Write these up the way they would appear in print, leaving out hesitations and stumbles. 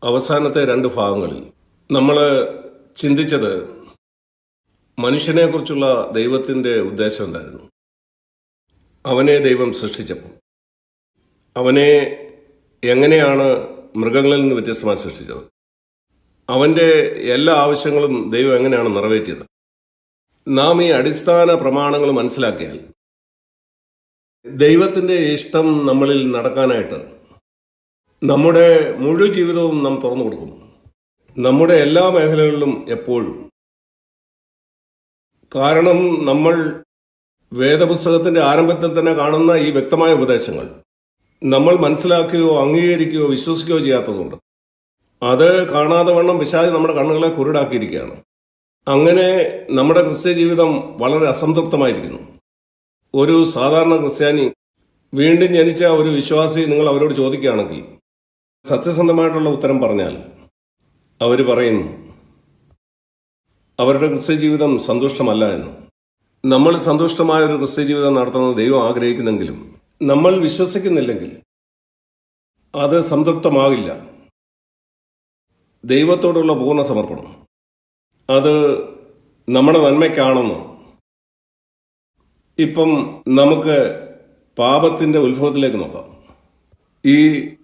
അവസാനത്തെ രണ്ട് ഭാഗങ്ങളിൽ നമ്മൾ ചിന്തിച്ചത് മനുഷ്യനെക്കുറിച്ചുള്ള ദൈവത്തിൻ്റെ ഉദ്ദേശം എന്തായിരുന്നു. അവനെ ദൈവം സൃഷ്ടിച്ചപ്പോൾ അവനെ എങ്ങനെയാണ് മൃഗങ്ങളിൽ നിന്ന് വ്യത്യസ്തമായി സൃഷ്ടിച്ചത്, അവൻ്റെ എല്ലാ ആവശ്യങ്ങളും ദൈവം എങ്ങനെയാണ് നിറവേറ്റിയത്. നാം ഈ അടിസ്ഥാന പ്രമാണങ്ങൾ മനസ്സിലാക്കിയാൽ ദൈവത്തിൻ്റെ ഇഷ്ടം നമ്മളിൽ നടക്കാനായിട്ട് നമ്മുടെ മുഴുവൻ ജീവിതവും നാം തുറന്നു കൊടുക്കും. നമ്മുടെ എല്ലാ മേഖലകളിലും എപ്പോഴും. കാരണം നമ്മൾ വേദപുസ്തകത്തിൻ്റെ ആരംഭത്തിൽ തന്നെ കാണുന്ന ഈ വ്യക്തമായ ഉപദേശങ്ങൾ നമ്മൾ മനസ്സിലാക്കുകയോ അംഗീകരിക്കുകയോ വിശ്വസിക്കുകയോ ചെയ്യാത്തതുകൊണ്ട് അത് കാണാതെ വണ്ണം പിശാച് നമ്മുടെ കണ്ണുകളെ കുരുടാക്കിയിരിക്കുകയാണ്. അങ്ങനെ നമ്മുടെ ക്രിസ്ത്യ ജീവിതം വളരെ അസംതൃപ്തമായിരിക്കുന്നു. ഒരു സാധാരണ ക്രിസ്ത്യാനി, വീണ്ടും ജനിച്ച ഒരു വിശ്വാസി, നിങ്ങൾ അവരോട് ചോദിക്കുകയാണെങ്കിൽ സത്യസന്ധമായിട്ടുള്ള ഉത്തരം പറഞ്ഞാൽ അവർ പറയും അവരുടെ ക്രിസ്ത്യ ജീവിതം സന്തുഷ്ടമല്ല എന്ന്. നമ്മൾ സന്തുഷ്ടമായ ഒരു ക്രിസ്ത്യ ജീവിതം നടത്തണമെന്ന് ദൈവം ആഗ്രഹിക്കുന്നെങ്കിലും നമ്മൾ വിശ്വസിക്കുന്നില്ലെങ്കിൽ അത് സംതൃപ്തമാകില്ല. ദൈവത്തോടുള്ള പൂർണ്ണ സമർപ്പണം അത് നമ്മുടെ നന്മയ്ക്കാണെന്ന്. ഇപ്പം നമുക്ക് പാപത്തിൻ്റെ ഉത്ഭവത്തിലേക്ക് നോക്കാം. ഈ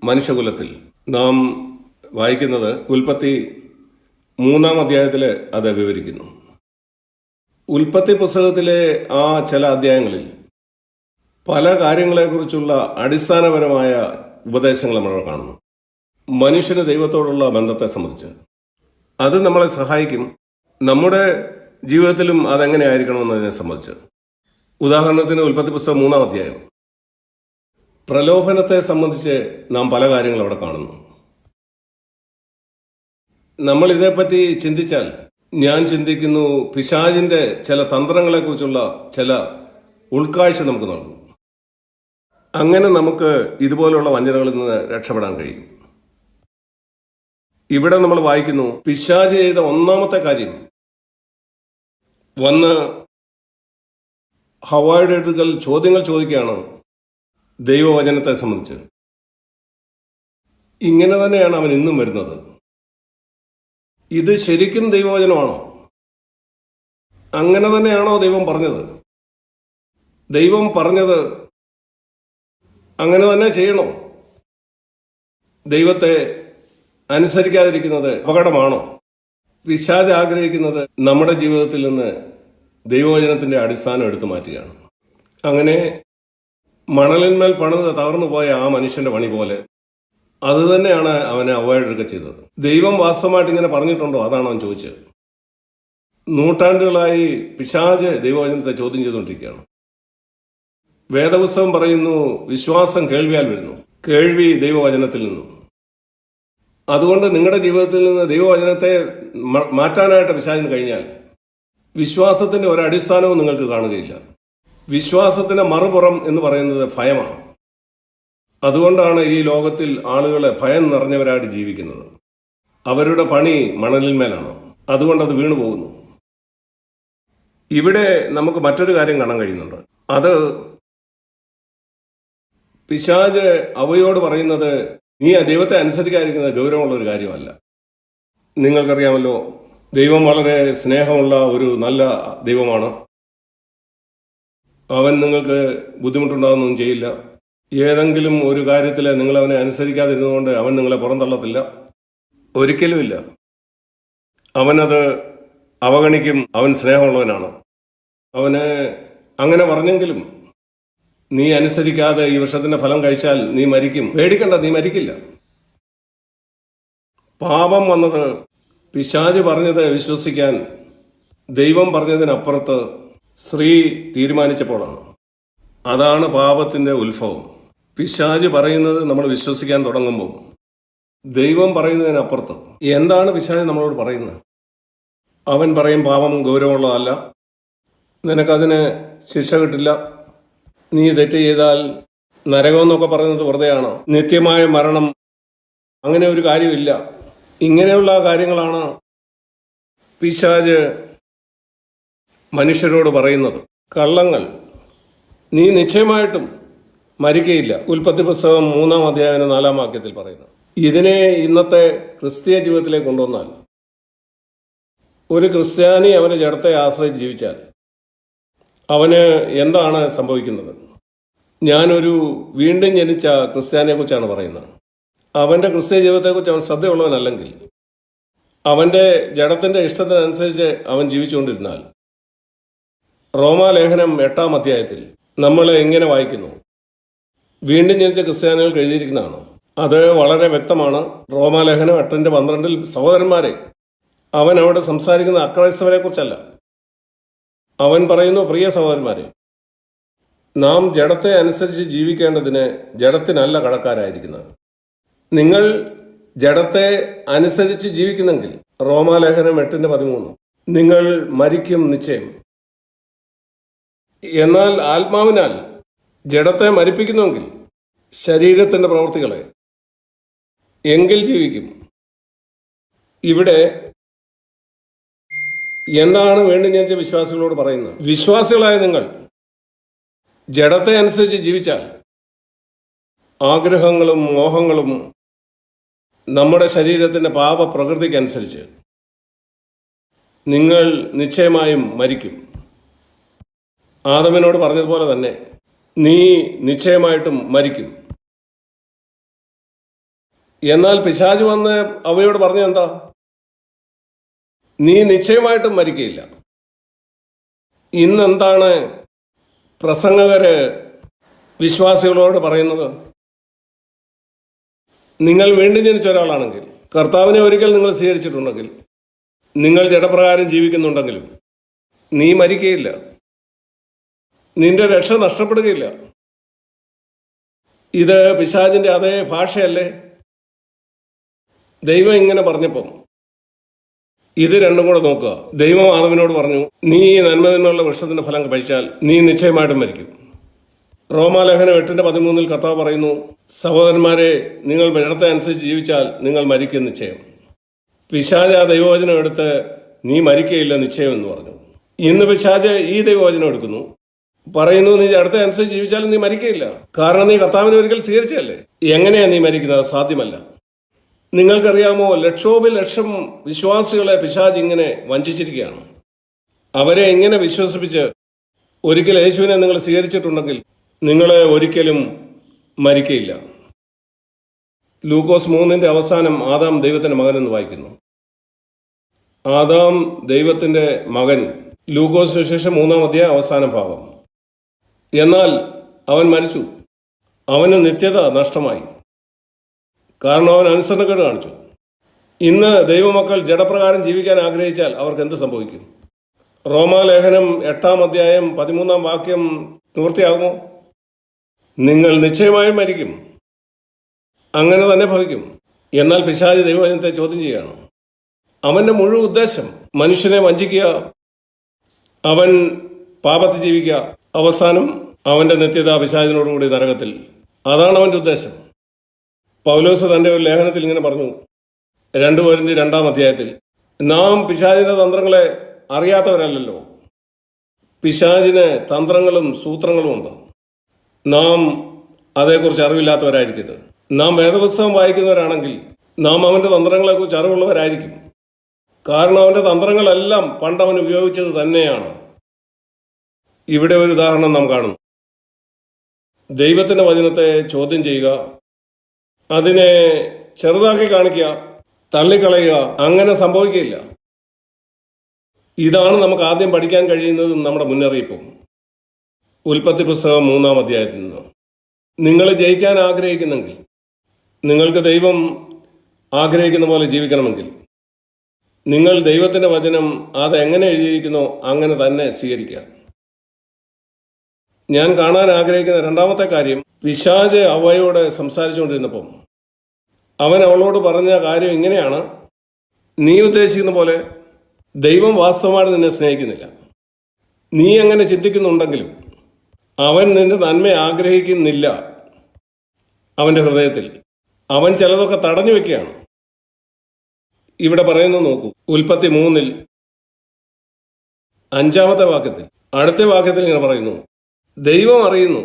മനുഷ്യകുലത്തിൽ നാം വായിക്കുന്നത് ഉൽപ്പത്തി 3-ാം അധ്യായത്തിൽ അത് വിവരിക്കുന്നു. ഉൽപ്പത്തി പുസ്തകത്തിലെ ആ ചില അധ്യായങ്ങളിൽ പല കാര്യങ്ങളെക്കുറിച്ചുള്ള അടിസ്ഥാനപരമായ ഉപദേശങ്ങൾ നമ്മൾ കാണുന്നു. മനുഷ്യന് ദൈവത്തോടുള്ള ബന്ധത്തെ സംബന്ധിച്ച് അത് നമ്മളെ സഹായിക്കും. നമ്മുടെ ജീവിതത്തിലും അതെങ്ങനെ ആയിരിക്കണമെന്നതിനെ സംബന്ധിച്ച്. ഉദാഹരണത്തിന് ഉൽപ്പത്തി പുസ്തകം 3-ാം അധ്യായം, പ്രലോഭനത്തെ സംബന്ധിച്ച് നാം പല കാര്യങ്ങൾ അവിടെ കാണുന്നു. നമ്മൾ ഇതേപ്പറ്റി ചിന്തിച്ചാൽ ഞാൻ ചിന്തിക്കുന്നു പിശാചിൻ്റെ ചില തന്ത്രങ്ങളെക്കുറിച്ചുള്ള ചില ഉൾക്കാഴ്ച നമുക്ക് നൽകും. അങ്ങനെ നമുക്ക് ഇതുപോലുള്ള വഞ്ചനകളിൽ നിന്ന് രക്ഷപ്പെടാൻ കഴിയും. ഇവിടെ നമ്മൾ വായിക്കുന്നു, പിശാച് ചെയ്ത ഒന്നാമത്തെ കാര്യം വന്ന് ഹവ്വായുടെ അടുക്കൽ ചോദ്യങ്ങൾ ചോദിക്കുകയാണ് ദൈവവചനത്തെ സംബന്ധിച്ച്. ഇങ്ങനെ തന്നെയാണ് അവൻ ഇന്നും വരുന്നത്. ഇത് ശരിക്കും ദൈവവചനമാണോ? അങ്ങനെ തന്നെയാണോ ദൈവം പറഞ്ഞത്? ദൈവം പറഞ്ഞത് അങ്ങനെ തന്നെ ചെയ്യണോ? ദൈവത്തെ അനുസരിക്കാതിരിക്കുന്നത് അപകടമാണോ? പിശാച് ആഗ്രഹിക്കുന്നത് നമ്മുടെ ജീവിതത്തിൽ നിന്ന് ദൈവവചനത്തിൻ്റെ അടിസ്ഥാനം എടുത്തു മാറ്റുകയാണ്. അങ്ങനെ മണലിന്മേൽ പണിത് തകർന്നു പോയ ആ മനുഷ്യന്റെ പണി പോലെ അത് തന്നെയാണ് അവനെ അവോയ്ഡ് ചെയ്തത്. ദൈവം വാസ്തവമായിട്ട് ഇങ്ങനെ പറഞ്ഞിട്ടുണ്ടോ? അതാണ് അവൻ ചോദിച്ചത്. നൂറ്റാണ്ടുകളായി പിശാച് ദൈവവചനത്തെ ചോദ്യം ചെയ്തുകൊണ്ടിരിക്കുകയാണ്. വേദപുസ്തകം പറയുന്നു വിശ്വാസം കേൾവിയാൽ വരുന്നു, കേൾവി ദൈവവചനത്തിൽ നിന്നും. അതുകൊണ്ട് നിങ്ങളുടെ ജീവിതത്തിൽ നിന്ന് ദൈവവചനത്തെ മാറ്റാനായിട്ട് പിശാചിന് കഴിഞ്ഞാൽ വിശ്വാസത്തിന്റെ ഒരടിസ്ഥാനവും നിങ്ങൾക്ക് കാണുകയില്ല. വിശ്വാസത്തിന്റെ മറുപുറം എന്ന് പറയുന്നത് ഭയമാണ്. അതുകൊണ്ടാണ് ഈ ലോകത്തിൽ ആളുകളെ ഭയം നിറഞ്ഞവരായിട്ട് ജീവിക്കുന്നത്. അവരുടെ പണി മണലിന്മേലാണ്, അതുകൊണ്ടത് വീണു പോകുന്നു. ഇവിടെ നമുക്ക് മറ്റൊരു കാര്യം കാണാൻ കഴിയുന്നുണ്ട്. അത് പിശാച് അവയോട് പറയുന്നത് നീ ആ ദൈവത്തെ അനുസരിക്കാതിരിക്കുന്നത് ഗൗരവമുള്ള ഒരു കാര്യമല്ല. നിങ്ങൾക്കറിയാമല്ലോ, ദൈവം വളരെ സ്നേഹമുള്ള ഒരു നല്ല ദൈവമാണ്. അവൻ നിങ്ങൾക്ക് ബുദ്ധിമുട്ടുണ്ടാകുന്നൊന്നും ചെയ്യില്ല. ഏതെങ്കിലും ഒരു കാര്യത്തിൽ നിങ്ങൾ അവനെ അനുസരിക്കാതിരുന്നതുകൊണ്ട് അവൻ നിങ്ങളെ പുറന്തള്ളത്തില്ല, ഒരിക്കലുമില്ല. അവനത് അവഗണിക്കും. അവൻ സ്നേഹമുള്ളവനാണ്. അവന് അങ്ങനെ പറഞ്ഞെങ്കിലും നീ അനുസരിക്കാതെ ഈ വൃക്ഷത്തിന്റെ ഫലം കഴിച്ചാൽ നീ മരിക്കും. പേടിക്കണ്ട, നീ മരിക്കില്ല. പാപം വന്നത് പിശാച് പറഞ്ഞത് വിശ്വസിക്കാൻ ദൈവം പറഞ്ഞതിനപ്പുറത്ത് സ്ത്രീ തീരുമാനിച്ചപ്പോഴാണ്. അതാണ് പാപത്തിന്റെ ഉത്ഭവം. പിശാച് പറയുന്നത് നമ്മൾ വിശ്വസിക്കാൻ തുടങ്ങുമ്പോൾ ദൈവം പറയുന്നതിനപ്പുറത്ത് എന്താണ് പിശാച് നമ്മളോട് പറയുന്നത്? അവൻ പറയും പാപം ഗൗരവമുള്ളതല്ല, നിനക്കതിന് ശിക്ഷ കിട്ടില്ല, നീ തെറ്റ് ചെയ്താൽ നരകമെന്നൊക്കെ പറയുന്നത് വെറുതെയാണ്, നിത്യമായ മരണം, അങ്ങനെ ഒരു കാര്യമില്ല. ഇങ്ങനെയുള്ള കാര്യങ്ങളാണ് പിശാച് മനുഷ്യരോട് പറയുന്നത്. കള്ളങ്ങൾ, നീ നിശ്ചയമായിട്ടും മരിക്കയില്ല. ഉൽപ്പത്തി പുസ്തകം 3-ാം അധ്യായം 4-ാം വാക്യത്തിൽ പറയുന്നു. ഇതിനെ ഇന്നത്തെ ക്രിസ്തീയ ജീവിതത്തിലേക്ക് കൊണ്ടുവന്നാൽ, ഒരു ക്രിസ്ത്യാനി അവൻ്റെ ജഡത്തെ ആശ്രയിച്ച് ജീവിച്ചാൽ അവന് എന്താണ് സംഭവിക്കുന്നത്? ഞാനൊരു വീണ്ടും ജനിച്ച ക്രിസ്ത്യാനിയെക്കുറിച്ചാണ് പറയുന്നത്. അവൻ്റെ ക്രിസ്തീയ ജീവിതത്തെക്കുറിച്ച് അവൻ ശ്രദ്ധയുള്ളവനല്ലെങ്കിൽ, അവൻ്റെ ജഡത്തിൻ്റെ ഇഷ്ടത്തിനനുസരിച്ച് അവൻ ജീവിച്ചുകൊണ്ടിരുന്നാൽ, റോമാലേഖനം 8-ാം അധ്യായത്തിൽ നമ്മൾ എങ്ങനെ വായിക്കുന്നു? വീണ്ടും ജനിച്ച ക്രിസ്ത്യാനികൾക്ക് എഴുതിയിരിക്കുന്നതാണ്. അത് വളരെ വ്യക്തമാണ്. റോമാലേഖനം 8:12 സഹോദരന്മാരെ, അവൻ അവിടെ സംസാരിക്കുന്ന അക്രൈസ്തവരെ കുറിച്ചല്ല. അവൻ പറയുന്നു, പ്രിയ സഹോദരന്മാരെ, നാം ജഡത്തെ അനുസരിച്ച് ജീവിക്കേണ്ടതിന് ജഡത്തിനല്ല കടക്കാരായിരിക്കുന്നത്. നിങ്ങൾ ജഡത്തെ അനുസരിച്ച് ജീവിക്കുന്നെങ്കിൽ, റോമാലേഖനം 8:13, നിങ്ങൾ മരിക്കും നിശ്ചയം. എന്നാൽ ആത്മാവിനാൽ ജഡത്തെ മരിപ്പിക്കുന്നുവെങ്കിൽ ശരീരത്തിൻ്റെ പ്രവൃത്തികളെ എങ്കിൽ ജീവിക്കും. ഇവിടെ എന്താണ് വീണ്ടും ജനിച്ച വിശ്വാസികളോട് പറയുന്നത്? വിശ്വാസികളായ നിങ്ങൾ ജഡത്തെ അനുസരിച്ച് ജീവിച്ചാൽ ആഗ്രഹങ്ങളും മോഹങ്ങളും നമ്മുടെ ശരീരത്തിൻ്റെ പാപപ്രകൃതിക്കനുസരിച്ച് നിങ്ങൾ നിശ്ചയമായും മരിക്കും. ആദമിനോട് പറഞ്ഞതുപോലെ തന്നെ നീ നിശ്ചയമായിട്ടും മരിക്കും. എന്നാൽ പിശാച് വന്ന് അവയോട് പറഞ്ഞ എന്താ? നീ നിശ്ചയമായിട്ടും മരിക്കയില്ല. ഇന്നെന്താണ് പ്രസംഗകര് വിശ്വാസികളോട് പറയുന്നത്? നിങ്ങൾ വീണ്ടും ജനിച്ച ഒരാളാണെങ്കിൽ, കർത്താവിനെ ഒരിക്കൽ നിങ്ങൾ സ്വീകരിച്ചിട്ടുണ്ടെങ്കിൽ, നിങ്ങൾ ജഡപ്രകാരം ജീവിക്കുന്നുണ്ടെങ്കിലും നീ മരിക്കയില്ല, നിന്റെ രക്ഷ നഷ്ടപ്പെടുകയില്ല. ഇത് പിശാചിന്റെ അതേ ഭാഷയല്ലേ? ദൈവം ഇങ്ങനെ പറഞ്ഞപ്പം ഇത് രണ്ടും കൂടെ നോക്കുക. ദൈവം ആദമിനോട് പറഞ്ഞു, നീ ഈ നന്മ നിന്നുള്ള വൃക്ഷത്തിന്റെ ഫലം കഴിച്ചാൽ നീ നിശ്ചയമായിട്ടും മരിക്കും. റോമാലേഖനം 8:13 കർത്താവ് പറയുന്നു, സഹോദരന്മാരെ, നിങ്ങൾ ജഡത്തെ അനുസരിച്ച് ജീവിച്ചാൽ നിങ്ങൾ മരിക്കും നിശ്ചയം. പിശാച് ആ ദൈവവചനം എടുത്ത് നീ മരിക്കയില്ല നിശ്ചയം എന്ന് പറഞ്ഞു. ഇന്ന് പിശാച് ഈ ദൈവവചനം എടുക്കുന്നു, പറയുന്നു, നീ ജഡത്തെ അനുസരിച്ച് ജീവിച്ചാലും നീ മരിക്കയില്ല. കാരണം നീ കർത്താവിനെ ഒരിക്കൽ സ്വീകരിച്ചല്ലേ. എങ്ങനെയാ നീ മരിക്കുന്നത്? സാധ്യമല്ല. നിങ്ങൾക്കറിയാമോ, ലക്ഷോപലക്ഷം വിശ്വാസികളെ പിശാച് ഇങ്ങനെ വഞ്ചിച്ചിരിക്കുകയാണ്. അവരെ ഇങ്ങനെ വിശ്വസിപ്പിച്ച് ഒരിക്കൽ യേശുവിനെ നിങ്ങൾ സ്വീകരിച്ചിട്ടുണ്ടെങ്കിൽ നിങ്ങൾ ഒരിക്കലും മരിക്കയില്ല. ലൂക്കോസ് 3 അവസാനം ആദാം ദൈവത്തിന്റെ മകൻ എന്ന് വായിക്കുന്നു. ആദാം ദൈവത്തിന്റെ മകൻ, ലൂക്കോസ് സുവിശേഷം 3-ാം അധ്യായം അവസാന ഭാഗം. എന്നാൽ അവൻ മരിച്ചു. അവന് നിത്യത നഷ്ടമായി. കാരണം അവൻ അനുസരണക്കേട് കാണിച്ചു. ഇന്ന് ദൈവമക്കൾ ജഡപ്രകാരം ജീവിക്കാൻ ആഗ്രഹിച്ചാൽ അവർക്ക് എന്ത് സംഭവിക്കും? റോമാലേഖനം 8-ാം അധ്യായം 13-ാം വാക്യം നിവൃത്തിയാകുമോ? നിങ്ങൾ നിശ്ചയമായും മരിക്കും. അങ്ങനെ തന്നെ ഭവിക്കും. എന്നാൽ പിശാച് ദൈവവചനത്തെ ചോദ്യം ചെയ്യുകയാണ്. അവന്റെ മുഴുവൻ ഉദ്ദേശം മനുഷ്യനെ വഞ്ചിക്കുക, അവൻ പാപത്തിൽ ജീവിക്കുക, അവസാനം അവന്റെ നിത്യത പിശാചിനോടുകൂടി നരകത്തിൽ. അതാണ് അവന്റെ ഉദ്ദേശം. പൗലോസ് തന്റെ ഒരു ലേഖനത്തിൽ ഇങ്ങനെ പറഞ്ഞു, 2 കൊരിന്ത്യർ 2-ാം അധ്യായത്തിൽ, നാം പിശാചിന്റെ തന്ത്രങ്ങളെ അറിയാത്തവരല്ലല്ലോ. പിശാചിന് തന്ത്രങ്ങളും സൂത്രങ്ങളും ഉണ്ട്. നാം അതേക്കുറിച്ച് അറിവില്ലാത്തവരായിരിക്കരുത്. നാം വേദപുസ്തകം വായിക്കുന്നവരാണെങ്കിൽ നാം അവന്റെ തന്ത്രങ്ങളെക്കുറിച്ച് അറിവുള്ളവരായിരിക്കും. കാരണം അവന്റെ തന്ത്രങ്ങളെല്ലാം പണ്ടവൻ ഉപയോഗിച്ചത് തന്നെയാണ്. ഇവിടെ ഒരു ഉദാഹരണം നാം കാണുന്നു. ദൈവത്തിന്റെ വചനത്തെ ചോദ്യം ചെയ്യുക, അതിനെ ചെറുതാക്കി കാണിക്കുക, തള്ളിക്കളയുക, അങ്ങനെ സംഭവിക്കില്ല. ഇതാണ് നമുക്ക് ആദ്യം പഠിക്കാൻ കഴിയുന്നതും നമ്മുടെ മുന്നറിയിപ്പും. ഉൽപ്പത്തി പുസ്തകം 3-ാം അധ്യായത്തിൽ നിന്ന്. നിങ്ങൾ ജയിക്കാൻ ആഗ്രഹിക്കുന്നെങ്കിൽ, നിങ്ങൾക്ക് ദൈവം ആഗ്രഹിക്കുന്ന പോലെ ജീവിക്കണമെങ്കിൽ, നിങ്ങൾ ദൈവത്തിന്റെ വചനം അതെങ്ങനെ എഴുതിയിരിക്കുന്നോ അങ്ങനെ തന്നെ സ്വീകരിക്കുക. ഞാൻ കാണാൻ ആഗ്രഹിക്കുന്ന രണ്ടാമത്തെ കാര്യം, പിശാച് അവയോട് സംസാരിച്ചുകൊണ്ടിരുന്നപ്പം അവൻ അവളോട് പറഞ്ഞ കാര്യം ഇങ്ങനെയാണ്: നീ ഉദ്ദേശിക്കുന്ന പോലെ ദൈവം വാസ്തവമായിട്ട് നിന്നെ സ്നേഹിക്കുന്നില്ല. നീ അങ്ങനെ ചിന്തിക്കുന്നുണ്ടെങ്കിലും അവൻ നിന്റെ നന്മ ആഗ്രഹിക്കുന്നില്ല. അവന്റെ ഹൃദയത്തിൽ അവൻ ചിലതൊക്കെ തടഞ്ഞു വെക്കുകയാണ്. ഇവിടെ പറയുന്നത് നോക്കൂ. ഉൽപ്പത്തി 3-ൽ 5-ാമത്തെ വാക്യത്തിൽ, അടുത്ത വാക്യത്തിൽ ഇങ്ങനെ പറയുന്നു, ദൈവം അറിയുന്നു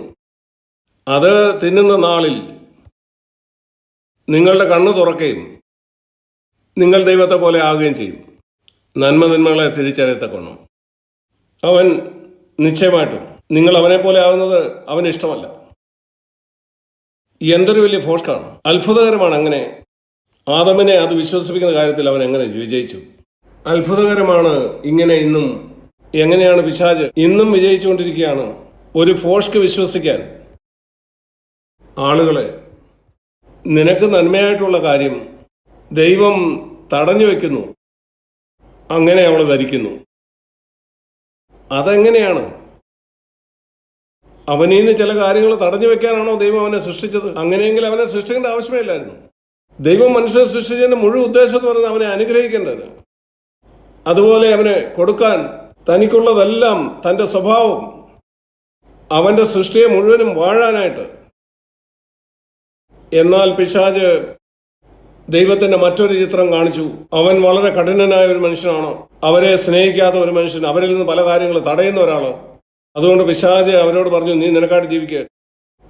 അത് തിന്നുന്ന നാളിൽ നിങ്ങളുടെ കണ്ണ് തുറക്കുകയും നിങ്ങൾ ദൈവത്തെ പോലെ ആകുകയും ചെയ്യും. നന്മകളെ തിരിച്ചറിയത്തക്കൊള്ളും. അവൻ നിശ്ചയമായിട്ടും നിങ്ങൾ അവനെ പോലെ ആകുന്നത് അവന് ഇഷ്ടമല്ല. എന്തൊരു വലിയ ഫോഷ്കാണ്, അത്ഭുതകരമാണ്. അങ്ങനെ ആദമിനെ അത് വിശ്വസിപ്പിക്കുന്ന കാര്യത്തിൽ അവൻ എങ്ങനെ വിജയിച്ചു. അത്ഭുതകരമാണ്. ഇങ്ങനെ ഇന്നും എങ്ങനെയാണ് പിശാച് ഇന്നും വിജയിച്ചുകൊണ്ടിരിക്കുകയാണ്. ഒരു ഫോഷ്ക്ക് വിശ്വസിക്കാൻ ആളുകളെ, നിനക്ക് നന്മയായിട്ടുള്ള കാര്യം ദൈവം തടഞ്ഞു വയ്ക്കുന്നു, അങ്ങനെ അവൾ ധരിക്കുന്നു. അതെങ്ങനെയാണ്? അവനിൽ നിന്ന് ചില കാര്യങ്ങൾ തടഞ്ഞു വെക്കാനാണോ ദൈവം അവനെ സൃഷ്ടിച്ചത്? അങ്ങനെയെങ്കിൽ അവനെ സൃഷ്ടിക്കേണ്ട ആവശ്യമില്ലായിരുന്നു. ദൈവം മനുഷ്യനെ സൃഷ്ടിച്ചതിന്റെ മുഴുവൻ ഉദ്ദേശം എന്ന് പറയുന്നത് അവനെ അനുഗ്രഹിക്കേണ്ടത്, അതുപോലെ അവനെ കൊടുക്കാൻ, തനിക്കുള്ളതെല്ലാം, തന്റെ സ്വഭാവം, അവന്റെ സൃഷ്ടിയെ മുഴുവനും വാഴാനായിട്ട്. എന്നാൽ പിശാച് ദൈവത്തിന്റെ മറ്റൊരു ചിത്രം കാണിച്ചു. അവൻ വളരെ കഠിനനായ ഒരു മനുഷ്യനാണ്, അവരെ സ്നേഹിക്കാത്ത ഒരു മനുഷ്യൻ, അവരിൽ നിന്ന് പല കാര്യങ്ങൾ തടയുന്ന ഒരാള്. അതുകൊണ്ട് പിശാച് അവരോട് പറഞ്ഞു, നീ നിനക്കായിട്ട് ജീവിക്കുക,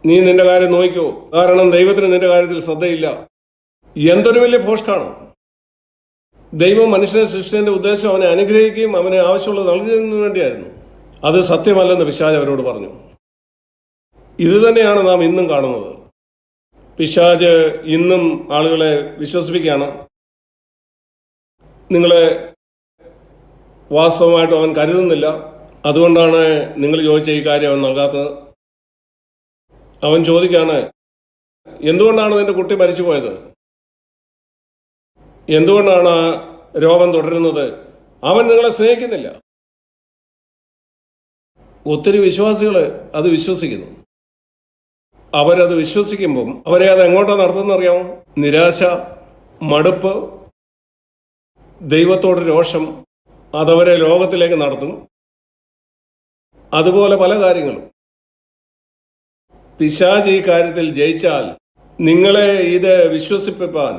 നീ നിന്റെ കാര്യം നോക്കിക്കോ, കാരണം ദൈവത്തിന് നിന്റെ കാര്യത്തിൽ ശ്രദ്ധയില്ല. എന്തൊരു വലിയ ഫോഷ്കാണ്. ദൈവം മനുഷ്യനെ സൃഷ്ടിച്ചതിന്റെ ഉദ്ദേശം അവനെ അനുഗ്രഹിക്കുകയും അവനെ ആവശ്യമുള്ളത് നൽകുന്നതിന് വേണ്ടിയായിരുന്നു. അത് സത്യമല്ലെന്ന് പിശാച് അവരോട് പറഞ്ഞു. ഇത് തന്നെയാണ് നാം ഇന്നും കാണുന്നത്. പിശാച് ഇന്നും ആളുകളെ വിശ്വസിപ്പിക്കുകയാണ്. നിങ്ങളെ വാസ്തവമായിട്ട് അവൻ കരുതുന്നില്ല, അതുകൊണ്ടാണ് നിങ്ങൾ ചോദിച്ച ഈ കാര്യം അവൻ നൽകാത്തത്. അവൻ ചോദിക്കാണ്, എന്തുകൊണ്ടാണ് നിന്റെ കുട്ടി മരിച്ചുപോയത്? എന്തുകൊണ്ടാണ് ആ രോഗം തുടരുന്നത്? അവൻ നിങ്ങളെ സ്നേഹിക്കുന്നില്ല. ഒത്തിരി വിശ്വാസികൾ അത് വിശ്വസിക്കുന്നു. അവരത് വിശ്വസിക്കുമ്പം അവരെ അത് എങ്ങോട്ടാണ് നടത്തുന്നറിയാമോ? നിരാശ, മടുപ്പ്, ദൈവത്തോട് രോഷം, അതവരെ ലോകത്തിലേക്ക് നടത്തും. അതുപോലെ പല കാര്യങ്ങളും. പിശാച് ഈ കാര്യത്തിൽ ജയിച്ചാൽ നിങ്ങളെ ഇത് വിശ്വസിപ്പിക്കാൻ,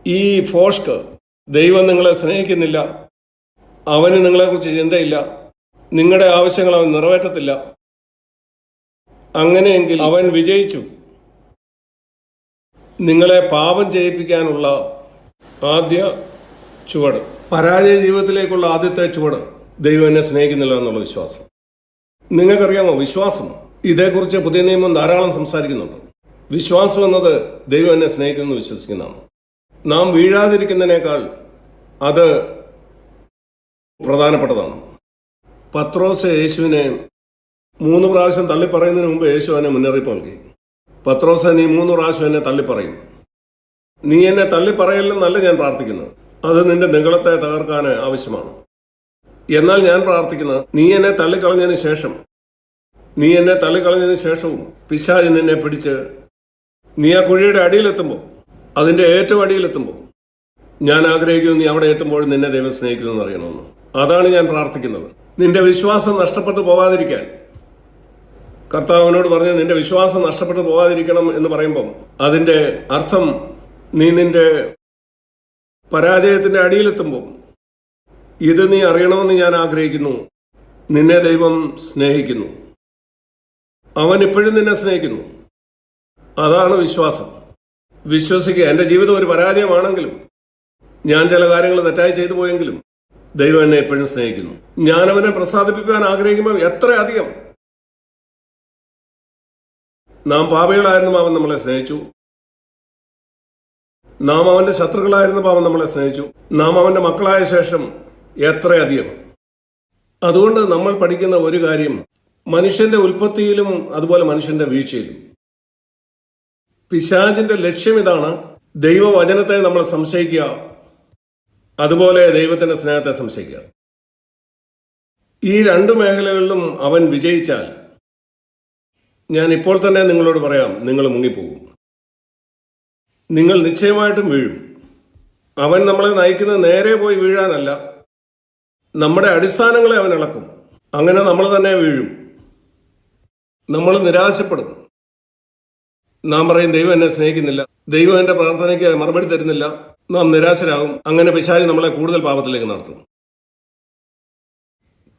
ഈ ഫോഷ്ക്ക്, ദൈവം നിങ്ങളെ സ്നേഹിക്കുന്നില്ല, അവന് നിങ്ങളെക്കുറിച്ച് ചിന്തയില്ല, നിങ്ങളുടെ ആവശ്യങ്ങൾ അവൻ നിറവേറ്റത്തില്ല, അങ്ങനെയെങ്കിൽ അവൻ വിജയിച്ചു. നിങ്ങളെ പാപം ചെയ്യിപ്പിക്കാനുള്ള ആദ്യ ചുവട്, പരാജയ ജീവിതത്തിലേക്കുള്ള ആദ്യത്തെ ചുവട്, ദൈവം എന്നെ സ്നേഹിക്കുന്നില്ല എന്നുള്ള വിശ്വാസം. നിങ്ങൾക്കറിയാമോ, വിശ്വാസം, ഇതേക്കുറിച്ച് പുതിയ നിയമം ധാരാളം സംസാരിക്കുന്നുണ്ട്. വിശ്വാസം എന്നത് ദൈവം എന്നെ സ്നേഹിക്കുന്നു വിശ്വസിക്കുന്നതാണ്. നാം വീഴാതിരിക്കുന്നതിനേക്കാൾ അത് പ്രധാനപ്പെട്ടതാണ്. പത്രോസ് യേശുവിനെ 3 പ്രാവശ്യം തള്ളിപ്പറയുന്നതിന് മുമ്പ് യേശു അവനെ മുന്നറിയിപ്പ് നൽകി. പത്രോസ്, നീ 3 പ്രാവശ്യം എന്നെ തള്ളിപ്പറയും. നീ എന്നെ തള്ളിപ്പറയല്ലെന്നല്ല ഞാൻ പ്രാർത്ഥിക്കുന്നത്, അത് നിന്റെ നിഗളത്തെ തകർക്കാൻ ആവശ്യമാണ്. എന്നാൽ ഞാൻ പ്രാർത്ഥിക്കുന്നത്, നീ എന്നെ തള്ളിക്കളഞ്ഞതിന് ശേഷവും പിശാച് നിന്നെ പിടിച്ച് നീ ആ കുഴിയുടെ അടിയിലെത്തുമ്പോൾ, അതിന്റെ ഏറ്റവും അടിയിലെത്തുമ്പോൾ, ഞാൻ ആഗ്രഹിക്കുന്നു നീ അവിടെ എത്തുമ്പോൾ നിന്നെ ദൈവം സ്നേഹിക്കുന്നു അറിയണമെന്ന്. അതാണ് ഞാൻ പ്രാർത്ഥിക്കുന്നത്. നിന്റെ വിശ്വാസം നഷ്ടപ്പെട്ടു പോകാതിരിക്കാൻ കർത്താവിനോട് പറഞ്ഞ് നിന്റെ വിശ്വാസം നഷ്ടപ്പെട്ടു പോകാതിരിക്കണം എന്ന് പറയുമ്പം അതിന്റെ അർത്ഥം, നീ നിന്റെ പരാജയത്തിന്റെ അടിയിലെത്തുമ്പോൾ ഇത് നീ അറിയണമെന്ന് ഞാൻ ആഗ്രഹിക്കുന്നു, നിന്നെ ദൈവം സ്നേഹിക്കുന്നു, അവൻ ഇപ്പോഴും നിന്നെ സ്നേഹിക്കുന്നു. അതാണ് വിശ്വാസം. വിശ്വസിക്കുക. എൻ്റെ ജീവിതം ഒരു പരാജയമാണെങ്കിലും, ഞാൻ ചില കാര്യങ്ങൾ തെറ്റായി ചെയ്തു പോയെങ്കിലും ദൈവം എന്നെ എപ്പോഴും സ്നേഹിക്കുന്നു. ഞാൻ അവനെ പ്രസാദിപ്പിക്കാൻ ആഗ്രഹിക്കുമ്പോൾ എത്ര അധികം. നാം പാപികളായിരുന്നപ്പോൾ അവൻ നമ്മളെ സ്നേഹിച്ചു. നാം അവന്റെ ശത്രുക്കളായിരുന്നപ്പോൾ അവൻ നമ്മളെ സ്നേഹിച്ചു. നാം അവന്റെ മക്കളായ ശേഷം എത്രയധികം. അതുകൊണ്ട് നമ്മൾ പഠിക്കുന്ന ഒരു കാര്യം, മനുഷ്യന്റെ ഉൽപ്പത്തിയിലും അതുപോലെ മനുഷ്യന്റെ വീഴ്ചയിലും പിശാചിന്റെ ലക്ഷ്യം ഇതാണ്: ദൈവവചനത്തെ നമ്മൾ സംശയിക്കുക, അതുപോലെ ദൈവത്തിന്റെ സ്നേഹത്തെ സംശയിക്കുക. ഈ 2 മേഖലകളിലും അവൻ വിജയിച്ചാൽ, ഞാൻ ഇപ്പോൾ തന്നെ നിങ്ങളോട് പറയാം, നിങ്ങൾ മുങ്ങിപ്പോകും. നിങ്ങൾ നിശ്ചയമായിട്ടും വീഴും. അവൻ നമ്മളെ നയിക്കുന്നത് നേരെ പോയി വീഴാനല്ല, നമ്മുടെ അടിസ്ഥാനങ്ങളെ അവൻ ഇളക്കും. അങ്ങനെ നമ്മൾ തന്നെ വീഴും. നമ്മൾ നിരാശപ്പെടും. നാം പറയും, ദൈവം എന്നെ സ്നേഹിക്കുന്നില്ല, ദൈവം എൻ്റെ പ്രാർത്ഥനയ്ക്ക് മറുപടി തരുന്നില്ല. നാം നിരാശരാകും. അങ്ങനെ പിശാച് നമ്മളെ കൂടുതൽ പാപത്തിലേക്ക് നടത്തും.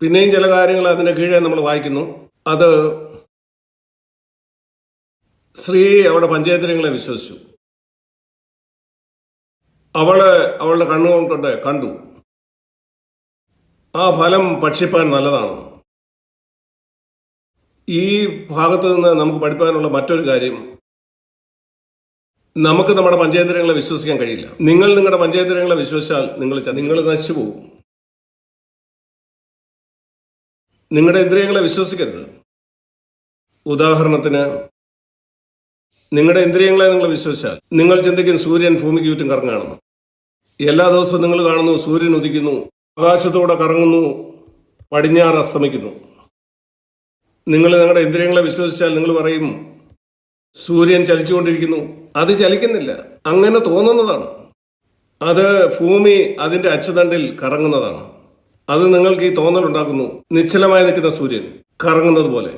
പിന്നെയും ചില കാര്യങ്ങൾ അതിന്റെ കീഴെ നമ്മൾ വായിക്കുന്നു. അത് സ്ത്രീ അവിടെ പഞ്ചേന്ദ്രിയങ്ങളെ വിശ്വസിച്ചു. അവള് അവളുടെ കണ്ണുകൊണ്ട് കണ്ടു ആ ഫലം ഭക്ഷിപ്പാൻ നല്ലതാണ്. ഈ ഭാഗത്ത് നിന്ന് നമുക്ക് പഠിപ്പാനുള്ള മറ്റൊരു കാര്യം, നമുക്ക് നമ്മുടെ പഞ്ചേന്ദ്രിയങ്ങളെ വിശ്വസിക്കാൻ കഴിയില്ല. നിങ്ങൾ നിങ്ങളുടെ പഞ്ചേന്ദ്രിയങ്ങളെ വിശ്വസിച്ചാൽ നിങ്ങൾ നശിച്ചു പോകും. നിങ്ങളുടെ ഇന്ദ്രിയങ്ങളെ വിശ്വസിക്കരുത്. ഉദാഹരണത്തിന്, നിങ്ങളുടെ ഇന്ദ്രിയങ്ങളെ നിങ്ങൾ വിശ്വസിച്ചാൽ നിങ്ങൾ ചിന്തിക്കും സൂര്യൻ ഭൂമിക്ക് ചുറ്റും കറങ്ങുകയാണെന്ന്. എല്ലാ ദിവസവും നിങ്ങൾ കാണുന്നു സൂര്യൻ ഉദിക്കുന്നു, ആകാശത്തൂടെ കറങ്ങുന്നു, പടിഞ്ഞാറ് അസ്തമിക്കുന്നു. നിങ്ങൾ നിങ്ങളുടെ ഇന്ദ്രിയങ്ങളെ വിശ്വസിച്ചാൽ നിങ്ങൾ പറയും സൂര്യൻ ചലിച്ചുകൊണ്ടിരിക്കുന്നു. അത് ചലിക്കുന്നില്ല, അങ്ങനെ തോന്നുന്നതാണ്. അത് ഭൂമി അതിന്റെ അച്ചുതണ്ടിൽ കറങ്ങുന്നതാണ്. അത് നിങ്ങൾക്ക് ഈ തോന്നലുണ്ടാക്കുന്നു, നിശ്ചലമായി നിൽക്കുന്ന സൂര്യൻ കറങ്ങുന്നത് പോലെ.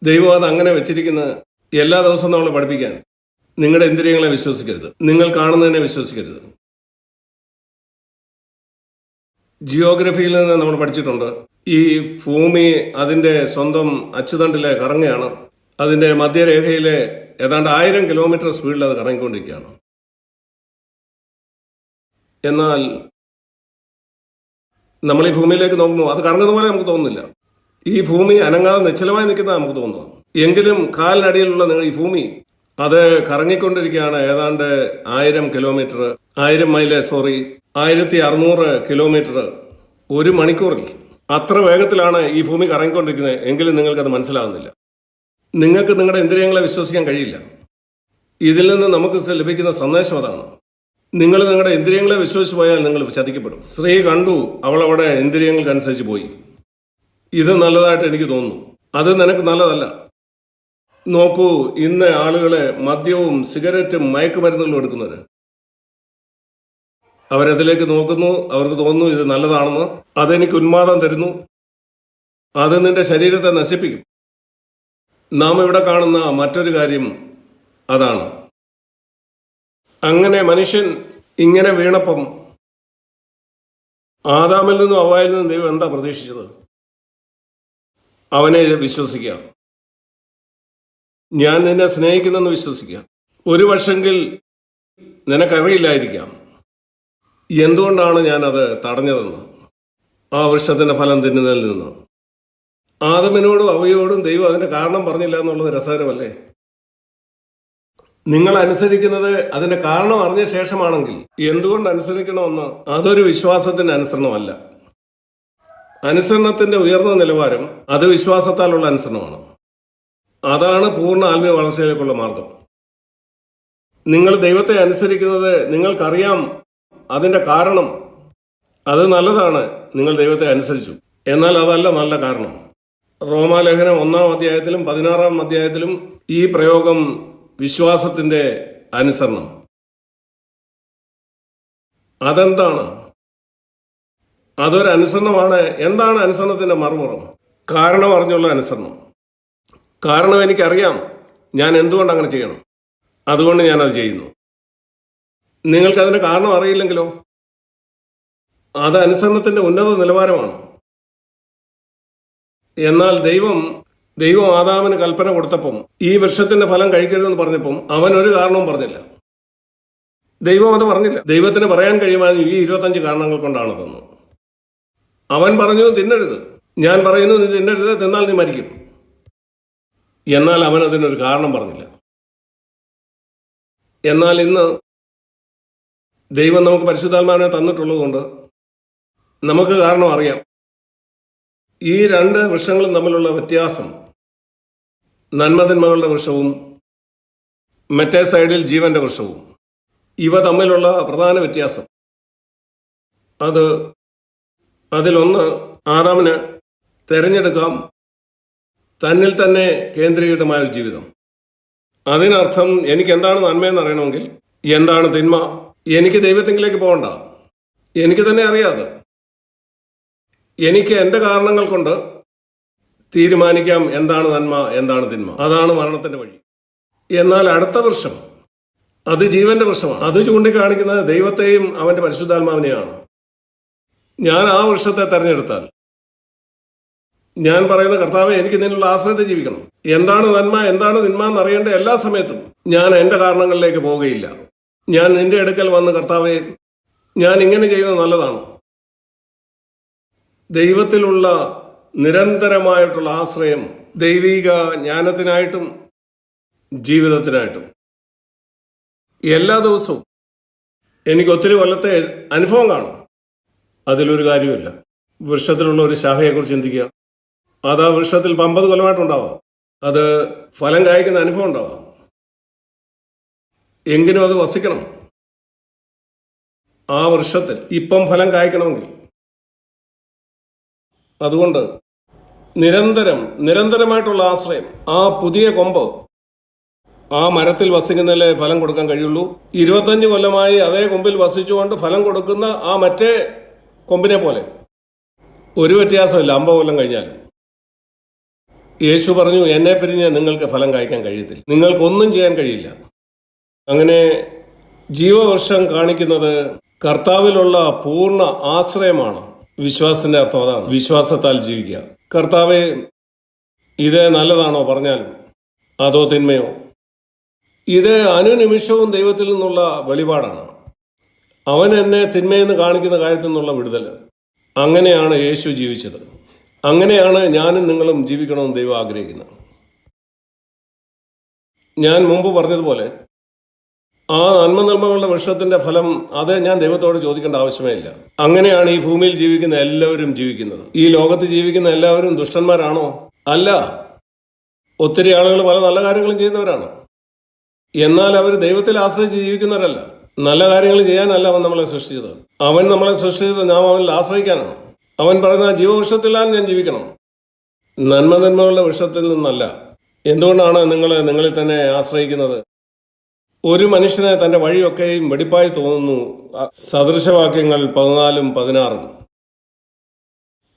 ദൈവം അത് അങ്ങനെ വെച്ചിരിക്കുന്നത് എല്ലാ ദിവസവും നമ്മളെ പഠിപ്പിക്കാൻ. നിങ്ങളുടെ ഇന്ദ്രിയങ്ങളെ വിശ്വസിക്കരുത്, നിങ്ങൾ കാണുന്നതിനെ വിശ്വസിക്കരുത്. ജിയോഗ്രഫിയിൽ നിന്ന് നമ്മൾ പഠിച്ചിട്ടുണ്ട്, ഈ ഭൂമി അതിന്റെ സ്വന്തം അച്ചുതണ്ടിലെ കറങ്ങുകയാണ്. അതിന്റെ മധ്യരേഖയിലെ ഏതാണ്ട് 1000 കിലോമീറ്റർ സ്പീഡിൽ അത് കറങ്ങിക്കൊണ്ടിരിക്കുകയാണ്. എന്നാൽ നമ്മൾ ഈ ഭൂമിയിലേക്ക് നോക്കുമ്പോൾ അത് കറങ്ങുന്ന പോലെ നമുക്ക് തോന്നുന്നില്ല. ഈ ഭൂമി അനങ്ങാതെ നിശ്ചലമായി നിൽക്കുന്നത് നമുക്ക് തോന്നുന്നു. എങ്കിലും കാലിനടിയിലുള്ള ഈ ഭൂമി അത് കറങ്ങിക്കൊണ്ടിരിക്കുകയാണ്. ഏതാണ്ട് 1000 കിലോമീറ്റർ 1000 മൈല് 1600 കിലോമീറ്റർ ഒരു മണിക്കൂറിൽ. അത്ര വേഗത്തിലാണ് ഈ ഭൂമി കറങ്ങിക്കൊണ്ടിരിക്കുന്നത്. എങ്കിലും നിങ്ങൾക്കത് മനസ്സിലാകുന്നില്ല. നിങ്ങൾക്ക് നിങ്ങളുടെ ഇന്ദ്രിയങ്ങളെ വിശ്വസിക്കാൻ കഴിയില്ല. ഇതിൽ നിന്ന് നമുക്ക് ലഭിക്കുന്ന സന്ദേശം അതാണ്. നിങ്ങൾ നിങ്ങളുടെ ഇന്ദ്രിയങ്ങളെ വിശ്വസിച്ച് പോയാൽ നിങ്ങൾ ചതിക്കപ്പെടും. സ്ത്രീ കണ്ടു, അവളവിടെ ഇന്ദ്രിയങ്ങൾക്കനുസരിച്ച് പോയി. ഇത് നല്ലതായിട്ട് എനിക്ക് തോന്നുന്നു. അത് നിനക്ക് നല്ലതല്ല. നോക്കൂ, ഇന്ന് ആളുകളെ മദ്യവും സിഗരറ്റും മയക്കുമരുന്നുകളും എടുക്കുന്നവര്, അവരതിലേക്ക് നോക്കുന്നു, അവർക്ക് തോന്നുന്നു ഇത് നല്ലതാണെന്ന്. അതെനിക്ക് ഉന്മാദം തരുന്നു, അത് നിന്റെ ശരീരത്തെ നശിപ്പിക്കും. നാം ഇവിടെ കാണുന്ന മറ്റൊരു കാര്യം അതാണ്. അങ്ങനെ മനുഷ്യൻ ഇങ്ങനെ വീണപ്പം ആദാമിൽ നിന്നും ഹവ്വായിൽ നിന്നും ദൈവം എന്താ പ്രതീക്ഷിച്ചത്? അവനെ വിശ്വസിക്കുക. ഞാൻ നിന്നെ സ്നേഹിക്കുന്നെന്ന് വിശ്വസിക്കുക. ഒരു പക്ഷെങ്കിൽ നിനക്കറിയില്ലായിരിക്കാം എന്തുകൊണ്ടാണ് ഞാനത് തടഞ്ഞതെന്ന്, ആ വൃക്ഷത്തിന്റെ ഫലം തിന്നുന്നതിൽ നിന്ന്. ആദമിനോടും അവയോടും ദൈവം അതിന്റെ കാരണം പറഞ്ഞില്ല എന്നുള്ളത് രസകരമല്ലേ? നിങ്ങൾ അനുസരിക്കുന്നത് അതിന്റെ കാരണം അറിഞ്ഞ ശേഷമാണെങ്കിൽ എന്തുകൊണ്ട് അനുസരിക്കണമെന്ന്, അതൊരു വിശ്വാസത്തിന്റെ അനുസരണമല്ല. അനുസരണത്തിന്റെ ഉയർന്ന നിലവാരം അത് വിശ്വാസത്താലുള്ള അനുസരണമാണ്. അതാണ് പൂർണ്ണ ആത്മീയ വളർച്ചയിലേക്കുള്ള മാർഗം. നിങ്ങൾ ദൈവത്തെ അനുസരിക്കുന്നത് നിങ്ങൾക്കറിയാം അതിന്റെ കാരണം. അത് നല്ലതാണ്, നിങ്ങൾ ദൈവത്തെ അനുസരിച്ചു. എന്നാൽ അതല്ല നല്ല കാരണം. റോമാലേഖനം 1-ാം അധ്യായത്തിലും 16-ാം അധ്യായത്തിലും ഈ പ്രയോഗം വിശ്വാസത്തിന്റെ അനുസരണം. അതെന്താണ്? അതൊരു അനുസരണമാണ്. എന്താണ് അനുസരണത്തിന്റെ മറുപുറം? കാരണം അറിഞ്ഞുള്ള അനുസരണം. കാരണം എനിക്കറിയാം ഞാൻ എന്തുകൊണ്ട് അങ്ങനെ ചെയ്യണം, അതുകൊണ്ട് ഞാനത് ചെയ്യുന്നു. നിങ്ങൾക്കതിന്റെ കാരണം അറിയില്ലെങ്കിലോ? അത് അനുസരണത്തിന്റെ ഉന്നത നിലവാരമാണ്. എന്നാൽ ദൈവം ആദാമിന് കൽപ്പന കൊടുത്തപ്പം ഈ വൃക്ഷത്തിന്റെ ഫലം കഴിക്കരുതെന്ന് പറഞ്ഞപ്പം അവൻ ഒരു കാരണവും പറഞ്ഞില്ല. ദൈവം അത് പറഞ്ഞില്ല. ദൈവത്തിന് പറയാൻ കഴിയുമായിരുന്നു ഈ 25 കാരണങ്ങൾ കൊണ്ടാണതെന്ന്. അവൻ പറഞ്ഞു തിന്നരുത്. ഞാൻ പറയുന്നു നീ തിന്നരുത്, തിന്നാൽ നീ മരിക്കും. എന്നാൽ അവൻ അതിനൊരു കാരണം പറഞ്ഞില്ല. എന്നാൽ ഇന്ന് ദൈവം നമുക്ക് പരിശുദ്ധാത്മാവിനെ തന്നിട്ടുള്ളതുകൊണ്ട് നമുക്ക് കാരണം അറിയാം. ഈ 2 വൃക്ഷങ്ങളും തമ്മിലുള്ള വ്യത്യാസം, നന്മതിന്മകളുടെ വൃക്ഷവും മറ്റേ സൈഡിൽ ജീവന്റെ വൃക്ഷവും, ഇവ തമ്മിലുള്ള പ്രധാന വ്യത്യാസം അതിലൊന്ന്, ആദാമിന് തിരഞ്ഞെടുക്കാം തന്നിൽ തന്നെ കേന്ദ്രീകൃതമായ ഒരു ജീവിതം. അതിനർത്ഥം എനിക്ക് എന്താണ് നന്മയെന്ന് അറിയണമെങ്കിൽ എന്താണ് തിന്മ, എനിക്ക് ദൈവത്തിങ്കിലേക്ക് പോകണ്ട, എനിക്ക് തന്നെ അറിയാതെ എനിക്ക് എൻ്റെ കാരണങ്ങൾ കൊണ്ട് തീരുമാനിക്കാം എന്താണ് നന്മ എന്താണ് തിന്മ. അതാണ് മരണത്തിന്റെ വഴി. എന്നാൽ അടുത്ത വൃക്ഷം അത് ജീവന്റെ വൃക്ഷമാണ്. അത് ചൂണ്ടിക്കാണിക്കുന്നത് ദൈവത്തെയും അവന്റെ പരിശുദ്ധാത്മാവിനെയാണ്. ഞാൻ ആ വൃക്ഷത്തെ തെരഞ്ഞെടുത്താൽ ഞാൻ പറയുന്ന കർത്താവെ എനിക്ക് നിന്നുള്ള ആശ്രയത്തെ ജീവിക്കണം, എന്താണ് നന്മ എന്താണ് തിന്മ എന്നറിയേണ്ട എല്ലാ സമയത്തും ഞാൻ എൻ്റെ കാരണങ്ങളിലേക്ക് പോവുകയില്ല. ഞാൻ നിന്റെ അടുക്കൽ വന്ന് കർത്താവേ, ഞാൻ ഇങ്ങനെ ചെയ്യുന്നത് നല്ലതാണ്. ദൈവത്തിലുള്ള നിരന്തരമായിട്ടുള്ള ആശ്രയം ദൈവിക ജ്ഞാനത്തിനായിട്ടും ജീവിതത്തിനായിട്ടും എല്ലാ ദിവസവും എനിക്ക് ഒത്തിരി കൊല്ലത്തെ അനുഭവം കാണും. അതിലൊരു കാര്യമില്ല. വൃക്ഷത്തിലുള്ള ഒരു ശാഖയെക്കുറിച്ച് ചിന്തിക്കുക. അത് ആ വൃക്ഷത്തിൽ 50 കൊല്ലമായിട്ടുണ്ടാവാം. അത് ഫലം കായ്ക്കുന്ന അനുഭവം ഉണ്ടാവാം. എങ്കിലും അത് വസിക്കണം. ആ വൃക്ഷത്തിൽ ഇപ്പം ഫലം കായ്ക്കണമെങ്കിൽ. അതുകൊണ്ട് നിരന്തരമായിട്ടുള്ള ആശ്രയം. ആ പുതിയ കൊമ്പ് ആ മരത്തിൽ വസിക്കുന്നതിലെ ഫലം കൊടുക്കാൻ കഴിയുള്ളൂ. 25 കൊല്ലമായി അതേ കൊമ്പിൽ വസിച്ചുകൊണ്ട് ഫലം കൊടുക്കുന്ന ആ മറ്റേ കൊമ്പിനെ പോലെ ഒരു വ്യത്യാസമില്ല 50 കൊല്ലം കഴിഞ്ഞാലും. യേശു പറഞ്ഞു, എന്നെ പിരിഞ്ഞ് നിങ്ങൾക്ക് ഫലം കായ്ക്കാൻ കഴിയത്തില്ല, നിങ്ങൾക്കൊന്നും ചെയ്യാൻ കഴിയില്ല. അങ്ങനെ ജീവവൃക്ഷം കാണിക്കുന്നത് കർത്താവിലുള്ള പൂർണ്ണ ആശ്രയമാണ്. വിശ്വാസത്തിന്റെ അർത്ഥം അതാണ്. വിശ്വാസത്താൽ ജീവിക്കുക. കർത്താവെ, ഇത് നല്ലതാണോ പറഞ്ഞാലും അതോ തിന്മയോ? ഇത് അനുനിമിഷവും ദൈവത്തിൽ നിന്നുള്ള വെളിപാടാണ്. അവൻ എന്നെ തിന്മയെന്ന് കാണിക്കുന്ന കാര്യത്തിൽ നിന്നുള്ള വിടുതൽ. അങ്ങനെയാണ് യേശു ജീവിച്ചത്. അങ്ങനെയാണ് ഞാനും നിങ്ങളും ജീവിക്കണമെന്ന് ദൈവം ആഗ്രഹിക്കുന്നത്. ഞാൻ മുമ്പ് പറഞ്ഞതുപോലെ ആ നന്മകളുടെ വൃക്ഷത്തിന്റെ ഫലം അത് ഞാൻ ദൈവത്തോട് ചോദിക്കേണ്ട ആവശ്യമേ ഇല്ല. അങ്ങനെയാണ് ഈ ഭൂമിയിൽ ജീവിക്കുന്ന എല്ലാവരും ജീവിക്കുന്നത്. ഈ ലോകത്ത് ജീവിക്കുന്ന എല്ലാവരും ദുഷ്ടന്മാരാണോ? അല്ല. ഒത്തിരി ആളുകൾ പല നല്ല കാര്യങ്ങളും ചെയ്യുന്നവരാണ്. എന്നാൽ അവർ ദൈവത്തിൽ ആശ്രയിച്ച് ജീവിക്കുന്നവരല്ല. നല്ല കാര്യങ്ങൾ ചെയ്യാനല്ല അവൻ നമ്മളെ സൃഷ്ടിച്ചത്. അവൻ നമ്മളെ സൃഷ്ടിച്ചത് നാം അവനിൽ ആശ്രയിക്കാനാണ്. അവൻ പറയുന്ന ജീവവൃക്ഷത്തിലാണ് ഞാൻ ജീവിക്കണം, നന്മകളുടെ വൃക്ഷത്തിൽ നിന്നല്ല. എന്തുകൊണ്ടാണ് നിങ്ങളിൽ തന്നെ ആശ്രയിക്കുന്നത്? ഒരു മനുഷ്യന് തന്റെ വഴിയൊക്കെയും വെടിപ്പായി തോന്നുന്നു. സദൃശവാക്യങ്ങൾ 14ഉം 16ഉം.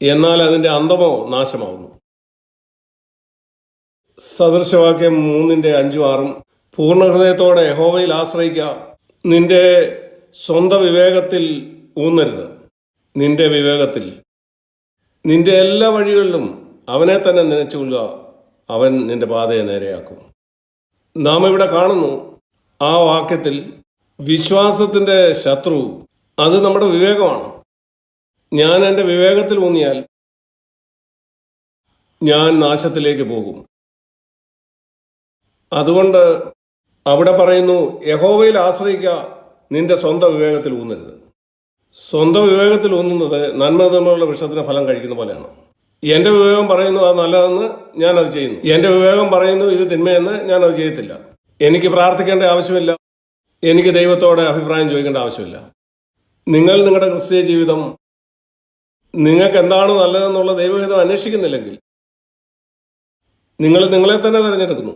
എന്നാൽ അതിന്റെ അന്തമോ നാശമാവുന്നു. സദൃശവാക്യം 3:5ഉം 6ഉം. പൂർണ്ണ ഹൃദയത്തോടെ യഹോവയിൽ ആശ്രയിക്കുക, നിന്റെ സ്വന്തം വിവേകത്തിൽ ഊന്നരുത്. നിന്റെ വിവേകത്തിൽ നിന്റെ എല്ലാ വഴികളിലും അവനെ തന്നെ നനച്ചുകൊള്ളുക, അവൻ നിന്റെ പാതയെ നേരെയാക്കും. നാം ഇവിടെ കാണുന്നു ആ വാക്യത്തിൽ വിശ്വാസത്തിന്റെ ശത്രു അത് നമ്മുടെ വിവേകമാണ്. ഞാൻ എൻ്റെ വിവേകത്തിൽ ഊന്നിയാൽ ഞാൻ നാശത്തിലേക്ക് പോകും. അതുകൊണ്ട് അവിടെ പറയുന്നു, യഹോവയിൽ ആശ്രയിക്കുക, നിന്റെ സ്വന്തം വിവേകത്തിൽ ഊന്നരുത്. സ്വന്തം വിവേകത്തിൽ ഊന്നുന്നത് നന്മയുള്ള വൃക്ഷത്തിന് ഫലം കഴിക്കുന്ന പോലെയാണ്. എൻ്റെ വിവേകം പറയുന്നു അത് നല്ലതെന്ന് ഞാനത് ചെയ്യുന്നു. എൻ്റെ വിവേകം പറയുന്നു ഇത് തിന്മയെന്ന് ഞാനത് ചെയ്യത്തില്ല. എനിക്ക് പ്രാർത്ഥിക്കേണ്ട ആവശ്യമില്ല. എനിക്ക് ദൈവത്തോടെ അഭിപ്രായം ചോദിക്കേണ്ട ആവശ്യമില്ല. നിങ്ങളുടെ ക്രിസ്തീയ ജീവിതം നിങ്ങൾക്ക് എന്താണ് നല്ലതെന്നുള്ള ദൈവഹിതം അന്വേഷിക്കുന്നില്ലെങ്കിൽ നിങ്ങൾ നിങ്ങളെ തന്നെ തിരഞ്ഞെടുക്കുന്നു.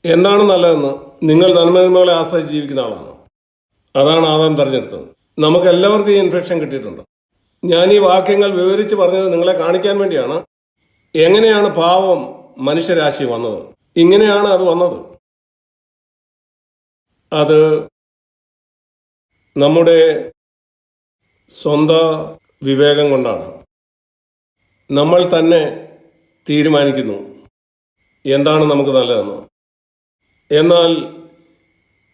എന്താണ് നല്ലതെന്ന്? നിങ്ങൾ നന്മകളെ ആശ്രയിച്ച് ജീവിക്കുന്ന ആളാണ്. അതാണ് ആദാം തിരഞ്ഞെടുത്തത്. നമുക്ക് എല്ലാവർക്കും ഈ ഇൻഫെക്ഷൻ കിട്ടിയിട്ടുണ്ട്. ഞാൻ ഈ വാക്യങ്ങൾ വിവരിച്ച് പറഞ്ഞത് നിങ്ങളെ കാണിക്കാൻ വേണ്ടിയാണ്. എങ്ങനെയാണ് പാവം മനുഷ്യരാശി വന്നത്? ഇങ്ങനെയാണ് അത് വന്നത്. അത് നമ്മുടെ സ്വന്തം വിവേകം കൊണ്ടാണ്. നമ്മൾ തന്നെ തീരുമാനിക്കുന്നു എന്താണ് നമുക്ക് നല്ലതെന്ന്. എന്നാൽ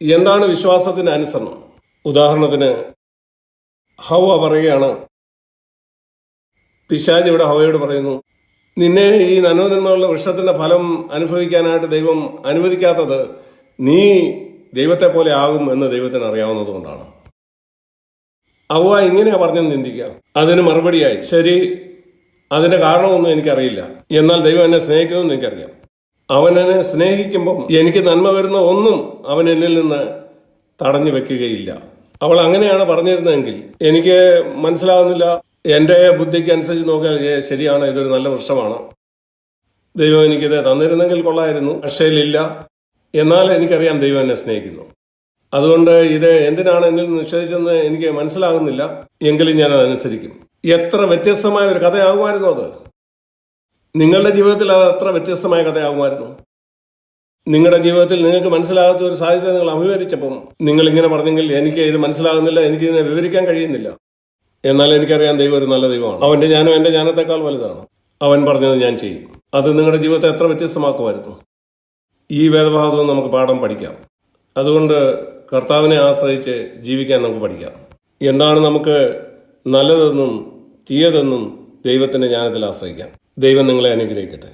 എന്താണ് വിശ്വാസത്തിന്റെ അനുസരണം? ഉദാഹരണത്തിന് ഹവ്വ പറയുകയാണ്, പിശാച് ഇവിടെ ഹവ്വയോട് പറയുന്നു, നിന്നെ ഈ നന്മയുള്ള വൃക്ഷത്തിന്റെ ഫലം അനുഭവിക്കാനായിട്ട് ദൈവം അനുവദിക്കാത്തത് നീ ദൈവത്തെ പോലെ ആകും എന്ന് ദൈവത്തിന് അറിയാവുന്നതുകൊണ്ടാണ്. ഹവ്വ ഇങ്ങനെയാ പറഞ്ഞെന്ന് ചിന്തിക്കുക. അതിന് മറുപടിയായി, ശരി, അതിന്റെ കാരണമൊന്നും എനിക്കറിയില്ല, എന്നാൽ ദൈവം എന്നെ സ്നേഹിക്കുമെന്ന് എനിക്കറിയാം. അവൻ എന്നെ സ്നേഹിക്കുമ്പം എനിക്ക് നന്മ വരുന്ന ഒന്നും അവൻ എന്നിൽ നിന്ന് തടഞ്ഞു വെക്കുകയില്ല. അവൾ അങ്ങനെയാണ് പറഞ്ഞിരുന്നതെങ്കിൽ എനിക്ക് മനസ്സിലാവുന്നില്ല. എൻ്റെ ബുദ്ധിക്ക് അനുസരിച്ച് നോക്കിയാൽ ശരിയാണ്, ഇതൊരു നല്ല വൃക്ഷമാണ്, ദൈവം എനിക്കിത് തന്നിരുന്നെങ്കിൽ കൊള്ളായിരുന്നു. പക്ഷേ ഇല്ല. എന്നാൽ എനിക്കറിയാം ദൈവം എന്നെ സ്നേഹിക്കുന്നു. അതുകൊണ്ട് ഇത് എന്തിനാണ് എന്നിൽ നിഷേധിച്ചെന്ന് എനിക്ക് മനസ്സിലാകുന്നില്ല. എങ്കിലും ഞാൻ അതനുസരിക്കും. എത്ര വ്യത്യസ്തമായ ഒരു കഥയാകുമായിരുന്നു അത്. നിങ്ങളുടെ ജീവിതത്തിൽ അത് എത്ര വ്യത്യസ്തമായ കഥയാകുമായിരുന്നു. നിങ്ങളുടെ ജീവിതത്തിൽ നിങ്ങൾക്ക് മനസ്സിലാകാത്ത ഒരു സാധ്യത നിങ്ങൾ അഭിമുഖീകരിച്ചപ്പം നിങ്ങൾ ഇങ്ങനെ പറഞ്ഞെങ്കിൽ എനിക്ക് ഇത് മനസ്സിലാകുന്നില്ല, എനിക്കിതിനെ വിവരിക്കാൻ കഴിയുന്നില്ല. എന്നാൽ എനിക്കറിയാം ദൈവം ഒരു നല്ല ദൈവമാണ്. അവന്റെ ജ്ഞാനം എൻ്റെ ജ്ഞാനത്തെക്കാൾ വലുതാണ്. അവൻ പറഞ്ഞത് ഞാൻ ചെയ്യും. അത് നിങ്ങളുടെ ജീവിതത്തെ എത്ര വ്യത്യസ്തമാക്കുമായിരുന്നു. ഈ വേദഭാഗത്തുനിന്ന് നമുക്ക് പാഠം പഠിക്കാം. അതുകൊണ്ട് കർത്താവിനെ ആശ്രയിച്ച് ജീവിക്കാൻ നമുക്ക് പഠിക്കാം. എന്താണ് നമുക്ക് നല്ലതെന്നും തീയതെന്നും ദൈവത്തിൻ്റെ ജ്ഞാനത്തിൽ ആശ്രയിക്കാം. ദൈവം നിങ്ങളെ അനുഗ്രഹിക്കട്ടെ.